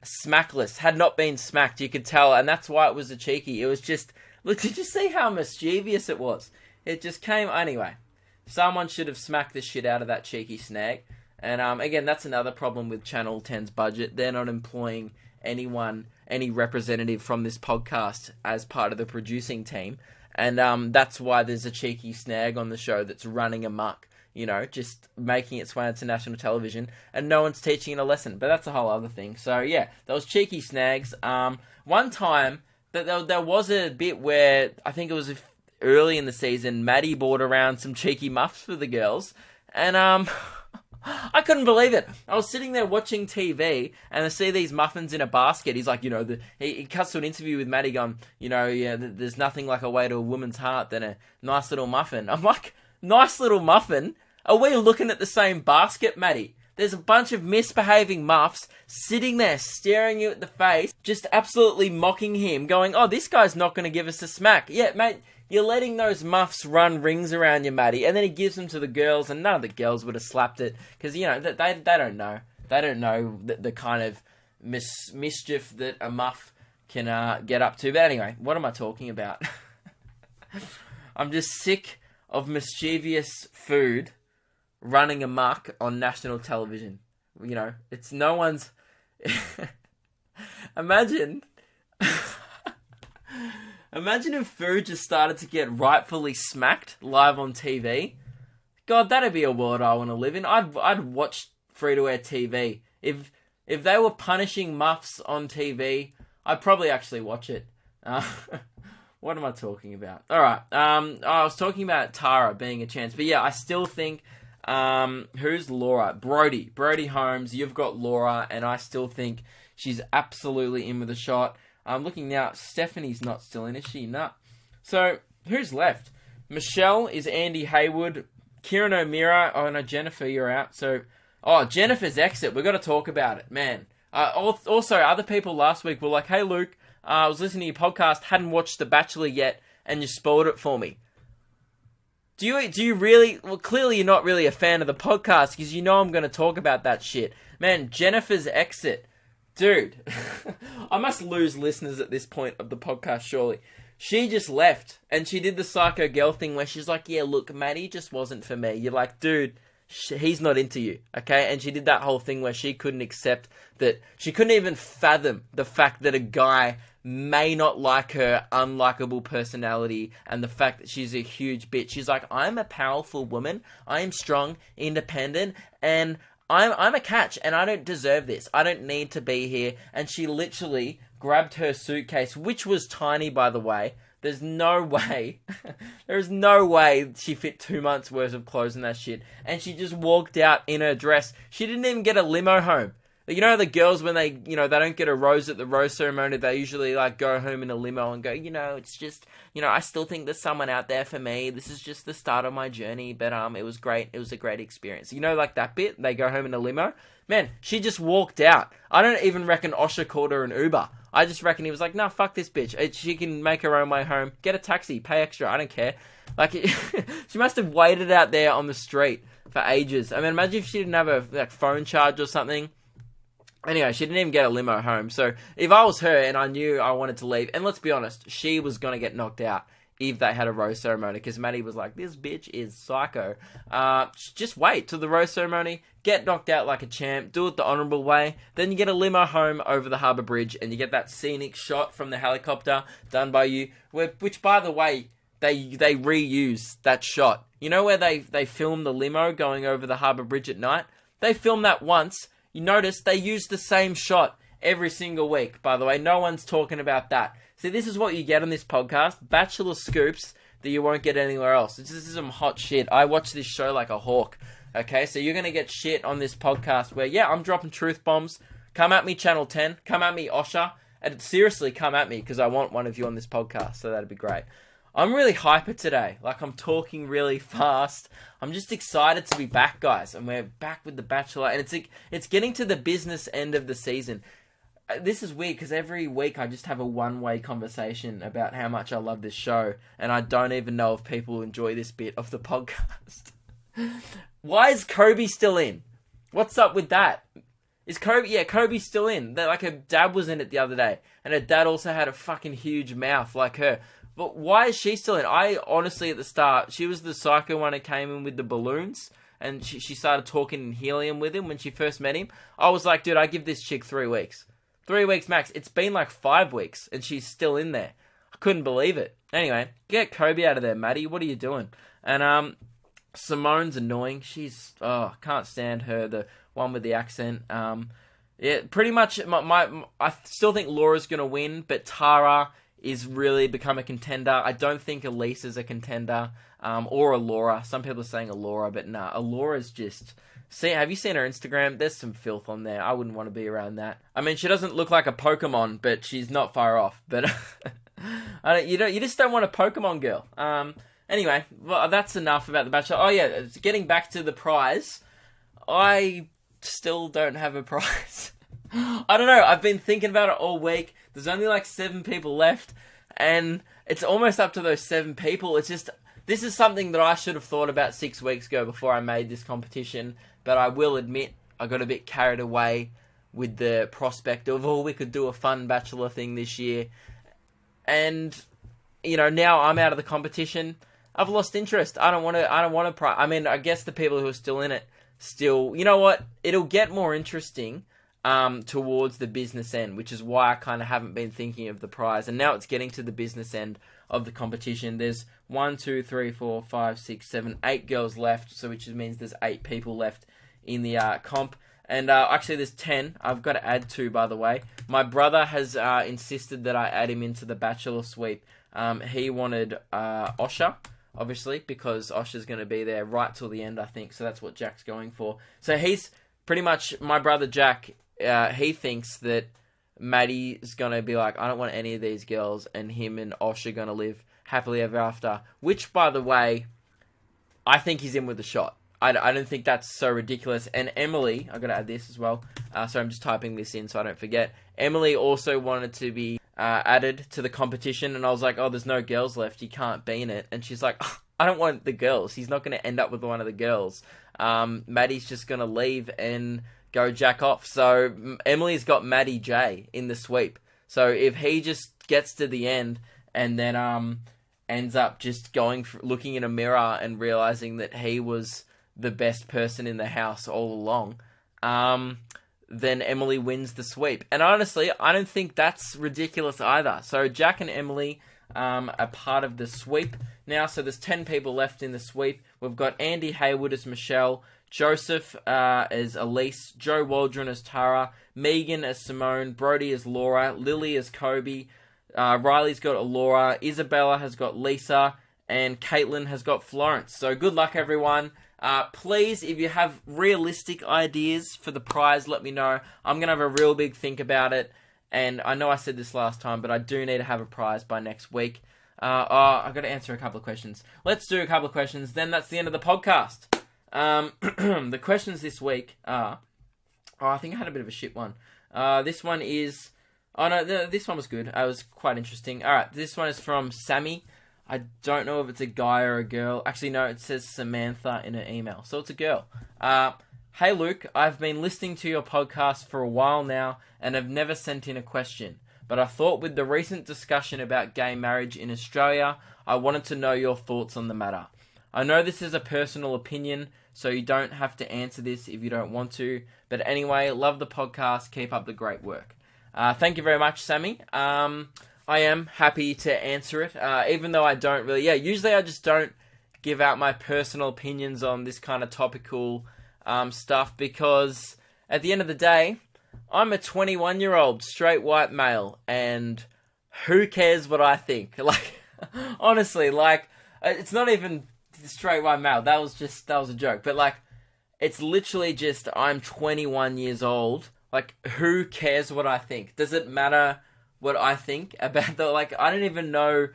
Smackless. Had not been smacked, you could tell. And that's why it was a cheeky. It was just... Look, did you see how mischievous it was? It just came... Anyway, someone should have smacked the shit out of that cheeky snag. And again, that's another problem with Channel 10's budget. They're not employing any representative from this podcast as part of the producing team. And that's why there's a cheeky snag on the show that's running amok. just making its way onto national television, and no one's teaching it a lesson. But that's a whole other thing. So yeah, those cheeky snags. One time that there was a bit where I think it was early in the season, Maddie brought around some cheeky muffs for the girls, and I couldn't believe it. I was sitting there watching TV, and I see these muffins in a basket. He's like, he cuts to an interview with Maddie going, there's nothing like a way to a woman's heart than a nice little muffin. I'm like, nice little muffin? Are we looking at the same basket, Maddie? There's a bunch of misbehaving muffs sitting there staring you at the face, just absolutely mocking him, going, oh, this guy's not going to give us a smack. Yeah, mate, you're letting those muffs run rings around you, Maddie, and then he gives them to the girls, and none of the girls would have slapped it, because, they don't know. They don't know the kind of mischief that a muff can get up to. But anyway, what am I talking about? I'm just sick of mischievous food running amok on national television. It's no one's... Imagine if food just started to get rightfully smacked live on TV. God, that'd be a world I want to live in. I'd watch free-to-air TV. If they were punishing muffs on TV, I'd probably actually watch it. What am I talking about? All right. I was talking about Tara being a chance, but yeah, I still think. Who's Laura? Brody Holmes. You've got Laura, and I still think she's absolutely in with a shot. I'm looking now. Stephanie's not still in, is she? No. So, who's left? Michelle is Andy Haywood. Kieran O'Meara. Oh, no, Jennifer, you're out. So, Jennifer's exit. We've got to talk about it, man. Also, other people last week were like, hey, Luke, I was listening to your podcast, hadn't watched The Bachelor yet, and you spoiled it for me. Do you really... Well, clearly you're not really a fan of the podcast, because I'm going to talk about that shit. Man, Jennifer's exit. Dude, I must lose listeners at this point of the podcast, surely. She just left, and she did the psycho girl thing where she's like, yeah, look, Maddie just wasn't for me. You're like, dude, he's not into you, okay? And she did that whole thing where she couldn't accept that... She couldn't even fathom the fact that a guy may not like her unlikable personality and the fact that she's a huge bitch. She's like, I'm a powerful woman. I am strong, independent, and... I'm a catch, and I don't deserve this. I don't need to be here. And she literally grabbed her suitcase, which was tiny, by the way. There's no way. There's no way she fit 2 months' worth of clothes in that shit. And she just walked out in her dress. She didn't even get a limo home. The girls, when they don't get a rose at the rose ceremony, they usually, go home in a limo and go, it's just, I still think there's someone out there for me. This is just the start of my journey, but, it was great. It was a great experience. That bit, they go home in a limo? Man, she just walked out. I don't even reckon Osher called her an Uber. I just reckon he was like, no, fuck this bitch. She can make her own way home. Get a taxi. Pay extra. I don't care. She must have waited out there on the street for ages. I mean, imagine if she didn't have a phone charge or something. Anyway, she didn't even get a limo home. So if I was her and I knew I wanted to leave, and let's be honest, she was going to get knocked out if they had a rose ceremony, because Maddie was like, this bitch is psycho. Just wait till the rose ceremony, get knocked out like a champ, do it the honourable way, then you get a limo home over the harbour bridge, and you get that scenic shot from the helicopter done by you, which, by the way, they reuse that shot. Where they film the limo going over the harbour bridge at night? They filmed that once. You notice they use the same shot every single week, by the way. No one's talking about that. See, this is what you get on this podcast. Bachelor scoops that you won't get anywhere else. This is some hot shit. I watch this show like a hawk. Okay, so you're going to get shit on this podcast where, yeah, I'm dropping truth bombs. Come at me, Channel 10. Come at me, Osher. And seriously, come at me, because I want one of you on this podcast, so that'd be great. I'm really hyper today. I'm talking really fast. I'm just excited to be back, guys. And we're back with The Bachelor. And it's getting to the business end of the season. This is weird, because every week I just have a one-way conversation about how much I love this show. And I don't even know if people enjoy this bit of the podcast. Why is Kobe still in? What's up with that? Is Kobe... Yeah, Kobe's still in. Her dad was in it the other day. And her dad also had a fucking huge mouth like her. But why is she still in? I honestly, at the start, she was the psycho one who came in with the balloons, and she started talking in helium with him when she first met him. I was like, dude, I give this chick 3 weeks. 3 weeks max. It's been 5 weeks, and she's still in there. I couldn't believe it. Anyway, get Kobe out of there, Maddie. What are you doing? And Simone's annoying. Can't stand her, the one with the accent. Yeah, pretty much. I still think Laura's gonna win, but Tara is really become a contender. I don't think Elise is a contender, or a Laura. Some people are saying a Laura, but nah, a Laura's just. Have you seen her Instagram? There's some filth on there. I wouldn't want to be around that. I mean, she doesn't look like a Pokemon, but she's not far off. But you just don't want a Pokemon girl. Anyway, well, that's enough about The Bachelor. Oh yeah, getting back to the prize, I still don't have a prize. I don't know. I've been thinking about it all week. There's only like 7 people left, and it's almost up to those 7 people. It's just, this is something that I should have thought about 6 weeks ago before I made this competition. But I will admit, I got a bit carried away with the prospect of, we could do a fun Bachelor thing this year. And, now I'm out of the competition. I've lost interest. I don't want to I mean, I guess the people who are still in it still, you know what? It'll get more interesting towards the business end, which is why I kind of haven't been thinking of the prize. And now it's getting to the business end of the competition. There's 1, 2, 3, 4, 5, 6, 7, 8 girls left, so which means there's 8 people left in the comp. And actually there's 10. I've got to add 2, by the way. My brother has insisted that I add him into the Bachelor sweep. He wanted Osher, obviously, because Osher's going to be there right till the end, I think. So that's what Jack's going for. So he's pretty much, my brother Jack, he thinks that Maddie is going to be like, I don't want any of these girls, and him and Osh are going to live happily ever after. Which, by the way, I think he's in with a shot. I don't think that's so ridiculous. And Emily, I've got to add this as well. So I'm just typing this in so I don't forget. Emily also wanted to be added to the competition, and I was like, there's no girls left. You can't be in it. And she's like, I don't want the girls. He's not going to end up with one of the girls. Maddie's just going to leave and go jack off. So Emily's got Maddie J in the sweep. So if he just gets to the end and then ends up just looking in a mirror and realizing that he was the best person in the house all along, then Emily wins the sweep. And honestly, I don't think that's ridiculous either. So Jack and Emily are part of the sweep now. So there's 10 people left in the sweep. We've got Andy Hayward as Michelle, Joseph as Elise, Joe Waldron as Tara, Megan as Simone, Brody as Laura, Lily as Kobe, Riley's got Laura, Isabella has got Lisa, and Caitlin has got Florence. So good luck, everyone. Please, if you have realistic ideas for the prize, let me know. I'm going to have a real big think about it. And I know I said this last time, but I do need to have a prize by next week. I've got to answer a couple of questions. Let's do a couple of questions, then that's the end of the podcast. The questions this week are... I think I had a bit of a shit one. This one is... this one was good. It was quite interesting. Alright, this one is from Sammy. I don't know if it's a guy or a girl. Actually, no, it says Samantha in her email. So it's a girl. Hey, Luke, I've been listening to your podcast for a while now and have never sent in a question. But I thought with the recent discussion about gay marriage in Australia, I wanted to know your thoughts on the matter. I know this is a personal opinion, so you don't have to answer this if you don't want to. But anyway, love the podcast. Keep up the great work. Thank you very much, Sammy. I am happy to answer it, even though I don't really... usually I just don't give out my personal opinions on this kind of topical stuff, because at the end of the day, I'm a 21-year-old straight white male, and who cares what I think? Like, honestly, like, it's not even straight white male. That was a joke. But, like, it's literally just, I'm 21 years old. Like, who cares what I think? Does it matter what I think about I don't even know,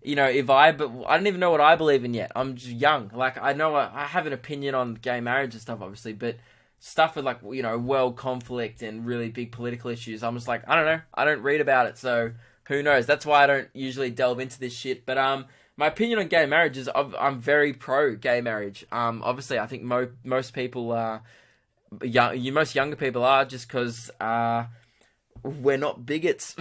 I don't even know what I believe in yet. I'm just young. Like, I know I have an opinion on gay marriage and stuff, obviously, but stuff with, world conflict and really big political issues, I'm just like, I don't know. I don't read about it, so who knows? That's why I don't usually delve into this shit. But, my opinion on gay marriage is I'm very pro gay marriage. Obviously, I think most people are, most younger people are, just because, we're not bigots.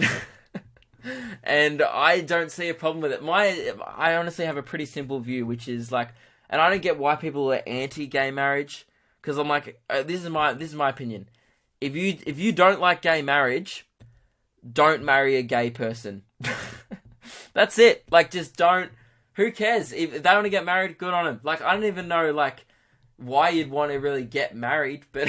And I don't see a problem with it. I honestly have a pretty simple view, which is and I don't get why people are anti-gay marriage, because I'm like, this is my opinion. If you don't like gay marriage, don't marry a gay person. That's it. Just don't. who cares? If they want to get married, good on them. Like, I don't even know, like, why you'd want to really get married, but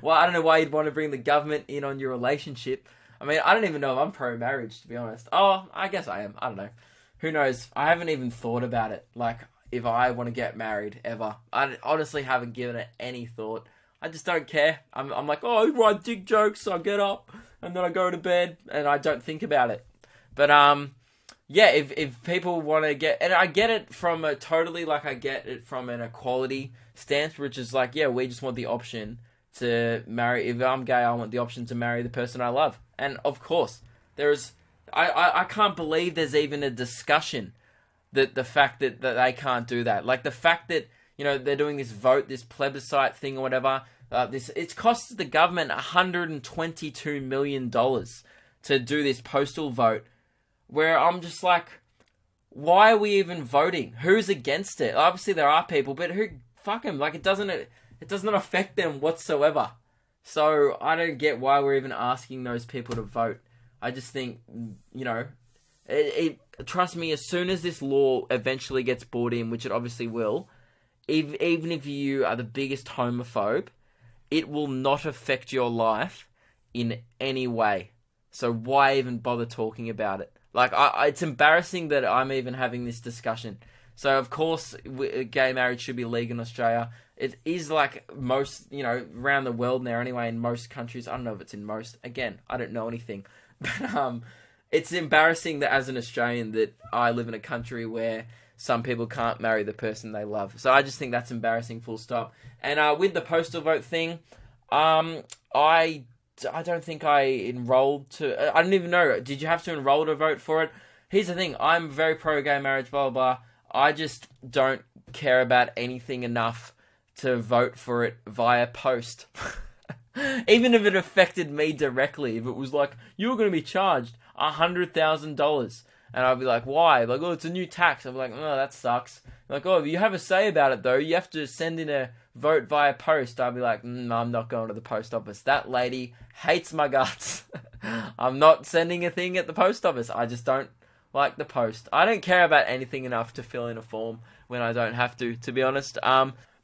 well, I don't know why you'd want to bring the government in on your relationship. I mean, I don't even know if I'm pro-marriage, to be honest. Oh, I guess I am. I don't know. Who knows? I haven't even thought about it. Like, if I want to get married ever. I honestly haven't given it any thought. I just don't care. I'm like, oh, I write dick jokes, so I get up, and then I go to bed, and I don't think about it. But, yeah, if people want to get... And I get it from a totally, like, I get it from an equality stance, which is like, yeah, we just want the option to marry... If I'm gay, I want the option to marry the person I love. And, of course, there's... I can't believe there's even a discussion that the fact that they can't do that. Like, the fact that, you know, they're doing this vote, this plebiscite thing or whatever, it's cost the government $122 million to do this postal vote, where I'm just like, why are we even voting? Who's against it? Obviously there are people, but who, fuck them. Like, it doesn't affect them whatsoever. So I don't get why we're even asking those people to vote. I just think, you know, trust me, as soon as this law eventually gets brought in, which it obviously will, even if you are the biggest homophobe, it will not affect your life in any way. So why even bother talking about it? Like, it's embarrassing that I'm even having this discussion. So, of course, gay marriage should be legal in Australia. It is like most, you know, around the world now anyway, in most countries. I don't know if it's in most. Again, I don't know anything. But it's embarrassing that as an Australian that I live in a country where some people can't marry the person they love. So I just think that's embarrassing, full stop. And with the postal vote thing, I don't think I enrolled to... I don't even know. Did you have to enroll to vote for it? Here's the thing. I'm very pro-gay marriage, blah, blah, blah. I just don't care about anything enough to vote for it via post. Even if it affected me directly. If it was like, you're going to be charged $100,000. And I'd be like, why? Like, oh, it's a new tax. I'd be like, oh, that sucks. Like, oh, if you have a say about it, though, you have to send in a vote via post. I'd be like, no, I'm not going to the post office. That lady hates my guts. I'm not sending a thing at the post office. I just don't like the post. I don't care about anything enough to fill in a form when I don't have to be honest.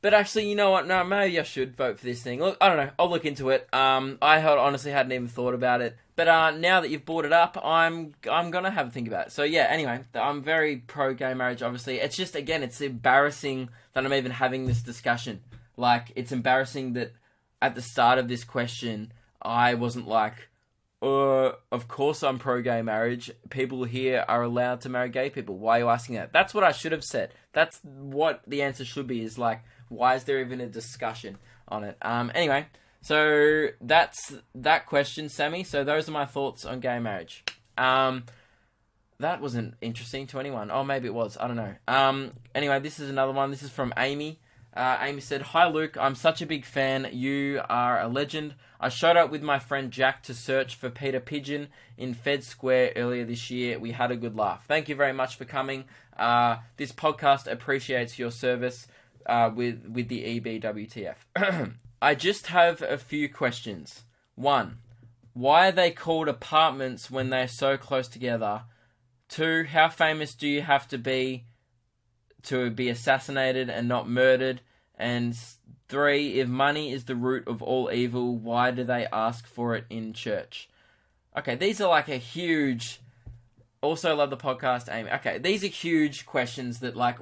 But actually, you know what? No, maybe I should vote for this thing. Look, I don't know. I'll look into it. Honestly hadn't even thought about it. But now that you've brought it up, I'm gonna have a think about it. So yeah, anyway, I'm very pro-gay marriage, obviously. It's just, again, it's embarrassing that I'm even having this discussion. Like, it's embarrassing that at the start of this question, I wasn't like, of course I'm pro-gay marriage. People here are allowed to marry gay people. Why are you asking that? That's what I should have said. That's what the answer should be, is like, why is there even a discussion on it? Anyway, so that's that question, Sammy. So those are my thoughts on gay marriage. That wasn't interesting to anyone. Oh, maybe it was. I don't know. Anyway, this is another one. This is from Amy. Amy said, "Hi Luke, I'm such a big fan. You are a legend. I showed up with my friend Jack to search for Peter Pigeon in Fed Square earlier this year. We had a good laugh. Thank you very much for coming. This podcast appreciates your service with the EBWTF. I just have a few questions. 1. Why are they called apartments when they're so close together? 2. How famous do you have to be assassinated and not murdered? And 3, if money is the root of all evil, why do they ask for it in church?" Okay, these are like a huge... Also love the podcast, Amy. Okay, these are huge questions that, like...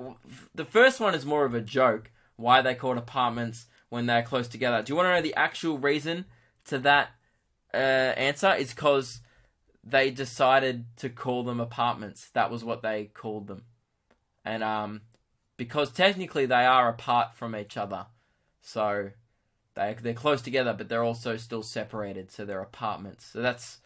The first one is more of a joke. Why are they called apartments when they're close together? Do you want to know the actual reason to that answer? It's because they decided to call them apartments. That was what they called them. And because technically they are apart from each other. So they're close together, but they're also still separated. So they're apartments. So that's...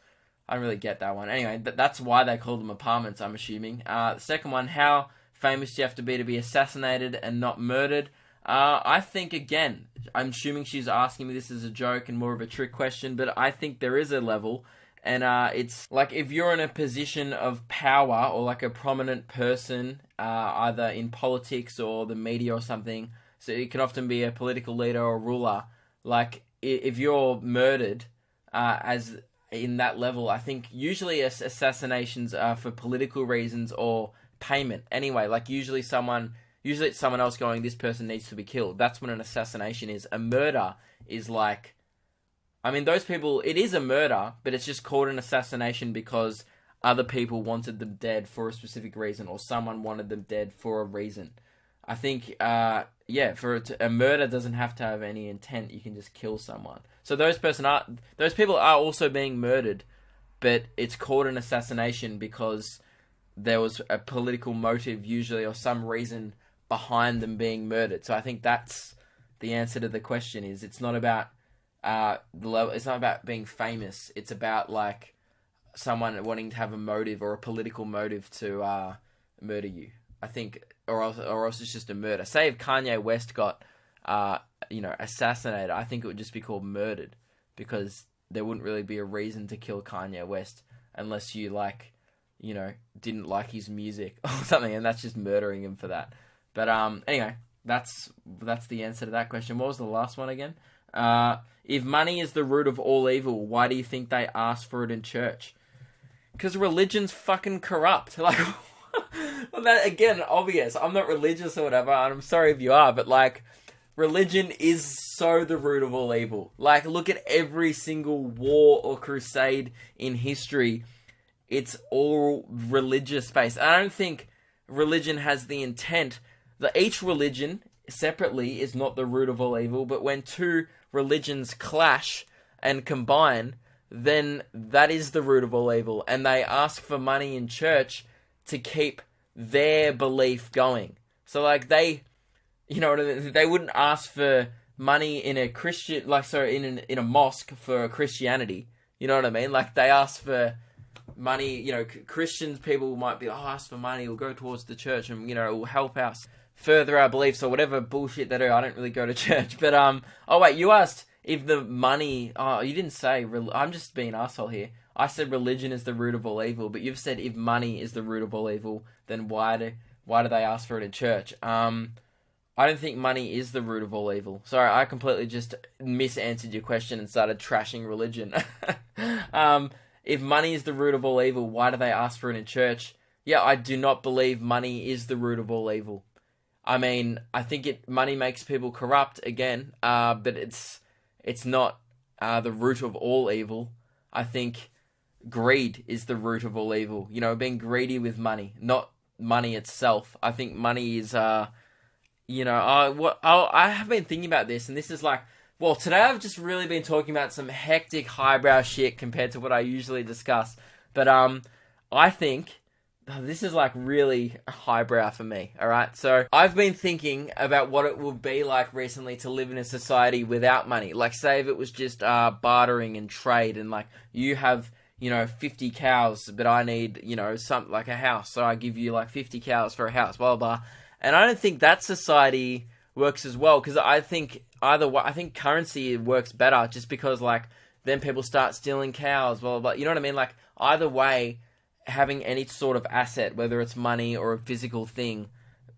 I don't really get that one. Anyway, that's why they call them apartments, I'm assuming. The second one, how famous do you have to be assassinated and not murdered? I think, again, I'm assuming she's asking me this as a joke and more of a trick question, but I think there is a level. And it's like, if you're in a position of power or like a prominent person, either in politics or the media or something, so it can often be a political leader or ruler, like if you're murdered as in that level, I think usually assassinations are for political reasons or payment. Anyway, like usually it's someone else going, this person needs to be killed. That's what an assassination is. A murder is like, I mean, those people, it is a murder, but it's just called an assassination because other people wanted them dead for a specific reason, or someone wanted them dead for a reason. I think, a murder doesn't have to have any intent. You can just kill someone. So those people are also being murdered, but it's called an assassination because there was a political motive usually, or some reason behind them being murdered. So I think that's the answer to the question. Is it's not about it's not about being famous. It's about like someone wanting to have a motive or a political motive to murder you. I think, or else it's just a murder. Say if Kanye West got assassinated, I think it would just be called murdered, because there wouldn't really be a reason to kill Kanye West unless you didn't like his music or something, and that's just murdering him for that. But anyway, that's the answer to that question. What was the last one again? If money is the root of all evil, why do you think they ask for it in church? Because religion's fucking corrupt. Like, well, that again, obvious. I'm not religious or whatever, and I'm sorry if you are, but like, religion is so the root of all evil. Like, look at every single war or crusade in history. It's all religious based. I don't think religion has the intent that each religion separately is not the root of all evil, but when two religions clash and combine, then that is the root of all evil, and they ask for money in church to keep their belief going. So like they wouldn't ask for money in a Christian, in a mosque for Christianity. You know what I mean? Like they ask for money, Christians, people might be, ask for money, we'll go towards the church and, it will help us further our beliefs or whatever bullshit they do. I don't really go to church, but, oh wait, you asked if the money, you didn't say, I'm just being an asshole here. I said religion is the root of all evil, but you've said if money is the root of all evil, then why do they ask for it in church? I don't think money is the root of all evil. Sorry, I completely just misanswered your question and started trashing religion. If money is the root of all evil, why do they ask for it in church? Yeah, I do not believe money is the root of all evil. I mean, I think money makes people corrupt again, but it's not the root of all evil. I think greed is the root of all evil. Being greedy with money, not money itself. I think money is, I have been thinking about this, and this is like, well, today I've just really been talking about some hectic highbrow shit compared to what I usually discuss. But I think this is like really highbrow for me, alright? So I've been thinking about what it would be like recently to live in a society without money. Like say if it was just bartering and trade, and like you have, 50 cows, but I need, something like a house. So I give you like 50 cows for a house, blah, blah, blah. And I don't think that society works as well, because I think I think currency works better, just because like then people start stealing cows, blah, blah, blah. You know what I mean? Like either way, having any sort of asset, whether it's money or a physical thing,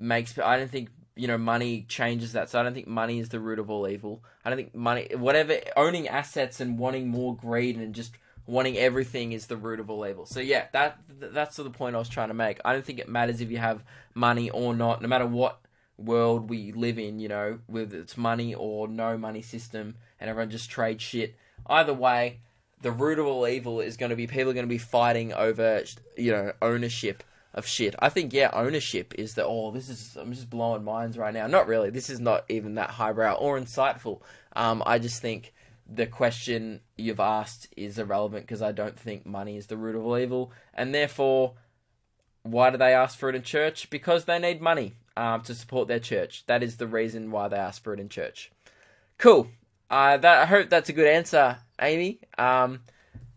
I don't think, money changes that. So I don't think money is the root of all evil. I don't think owning assets and wanting more greed and just wanting everything is the root of all evil. So yeah, that's the point I was trying to make. I don't think it matters if you have money or not, no matter what world we live in, whether it's money or no money system and everyone just trades shit. Either way, the root of all evil is going to be people are going to be fighting over, ownership of shit. I think, ownership is I'm just blowing minds right now. Not really. This is not even that highbrow or insightful. I just think the question you've asked is irrelevant, because I don't think money is the root of all evil. And therefore, why do they ask for it in church? Because they need money to support their church. That is the reason why they ask for it in church. Cool. I hope that's a good answer, Amy. And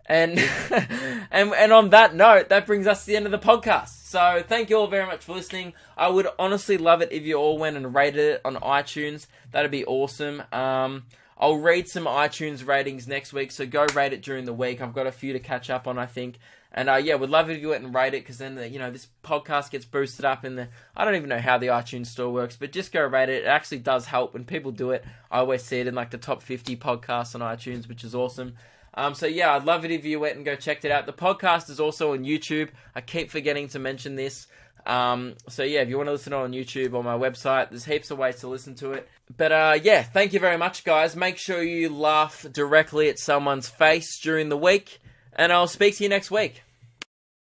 on that note, that brings us to the end of the podcast. So thank you all very much for listening. I would honestly love it if you all went and rated it on iTunes. That'd be awesome. I'll read some iTunes ratings next week, so go rate it during the week. I've got a few to catch up on, I think. And would love it if you went and rate it, because then this podcast gets boosted up in I don't even know how the iTunes store works, but just go rate it. It actually does help when people do it. I always see it in like the top 50 podcasts on iTunes, which is awesome. I'd love it if you went and go check it out. The podcast is also on YouTube. I keep forgetting to mention this. So yeah, if you want to listen to it on YouTube or my website, there's heaps of ways to listen to it. But yeah, thank you very much, guys. Make sure you laugh directly at someone's face during the week, and I'll speak to you next week.